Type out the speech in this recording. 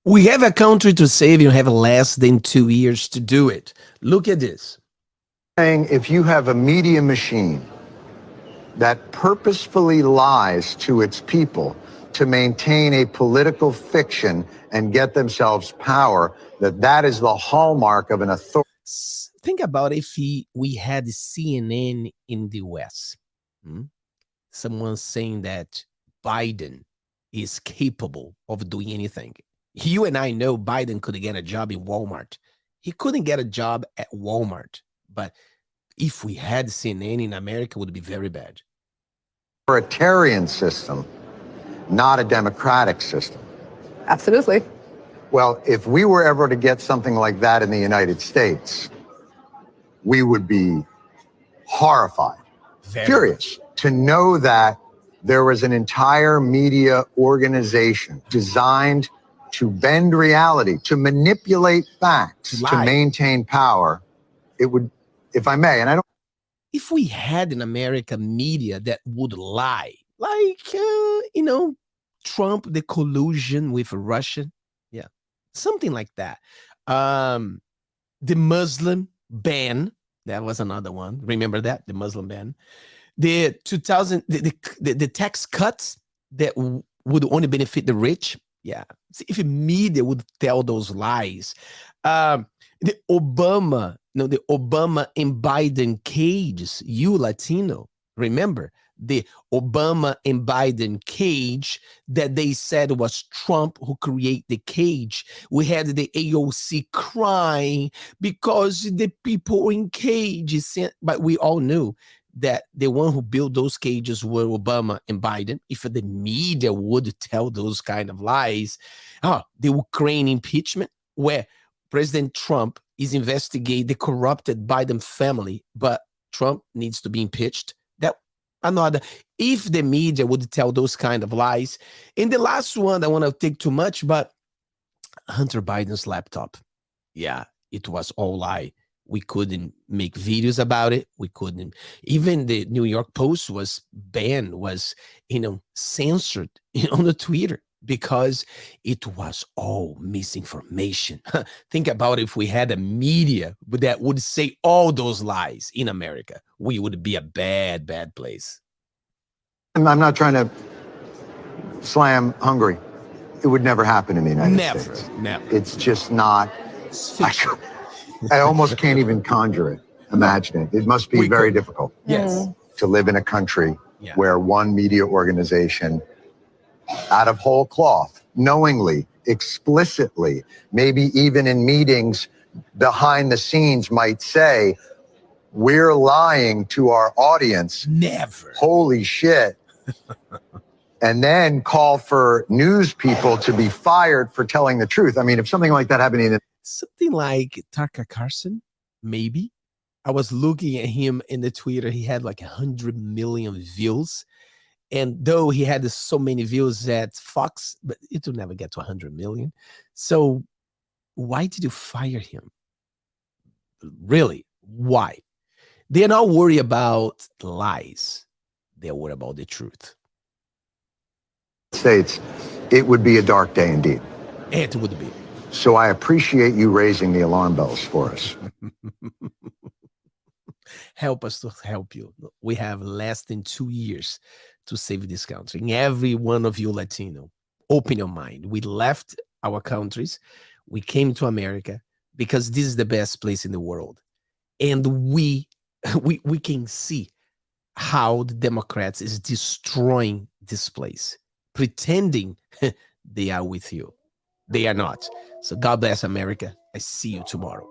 We have a country to save. You have less than 2 years to do it. Look at this. Saying if you have a media machine that purposefully lies to its people to maintain a political fiction and get themselves power, that is the hallmark of an authority. Think about if we had CNN in the US. Hmm? Someone saying that Biden is capable of doing anything. You and I know Biden could get a job in Walmart. He couldn't get a job at Walmart. But if we had CNN in America, it would be very bad. Authoritarian system, not a democratic system. Absolutely. Well, if we were ever to get something like that in the United States, we would be horrified, furious to know that there was an entire media organization designed to bend reality, to manipulate facts, to maintain power. It would, if I may, and I don't. If we had in America media that would lie, like, Trump, the collusion with Russia. Yeah, something like that. The Muslim ban, that was another one. Remember that? The Muslim ban. The 2000, the tax cuts that would only benefit the rich. Yeah. See, if the media would tell those lies. The Obama and Biden cage, you Latino, remember the Obama and Biden cage that they said was Trump who created the cage. We had the AOC crying because the people in cages, but we all knew that the one who built those cages were Obama and Biden. If the media would tell those kind of lies, the Ukraine impeachment, where President Trump is investigating the corrupted Biden family, but Trump needs to be impeached. That another, if the media would tell those kind of lies. And the last one, I want to take too much, but Hunter Biden's laptop. Yeah, it was all lie. We couldn't make videos about it. We couldn't. Even the New York Post was banned, was, censored on the Twitter because it was all misinformation. Think about if we had a media that would say all those lies in America. We would be a bad, bad place. I'm not trying to slam Hungary. It would never happen in the United States. Never. It's just not. I almost can't even conjure it, imagine it. It must be very difficult. Yes. To live in a country where one media organization, out of whole cloth, knowingly, explicitly, maybe even in meetings behind the scenes, might say, we're lying to our audience. Never. Holy shit. And then call for news people to be fired for telling the truth. I mean, if something like that happened in something like Tucker Carlson, maybe. I was looking at him in the Twitter. He had like 100 million views. And though he had so many views at Fox, but it will never get to 100 million. So why did you fire him? Really? Why? They're not worried about lies. They're worried about the truth. States, it would be a dark day indeed. It would be. So I appreciate you raising the alarm bells for us. Help us to help you. We have less than 2 years to save this country. And every one of you Latino, open your mind. We left our countries. We came to America because this is the best place in the world. And we can see how the Democrats is destroying this place, pretending they are with you. They are not. So God bless America. I see you tomorrow.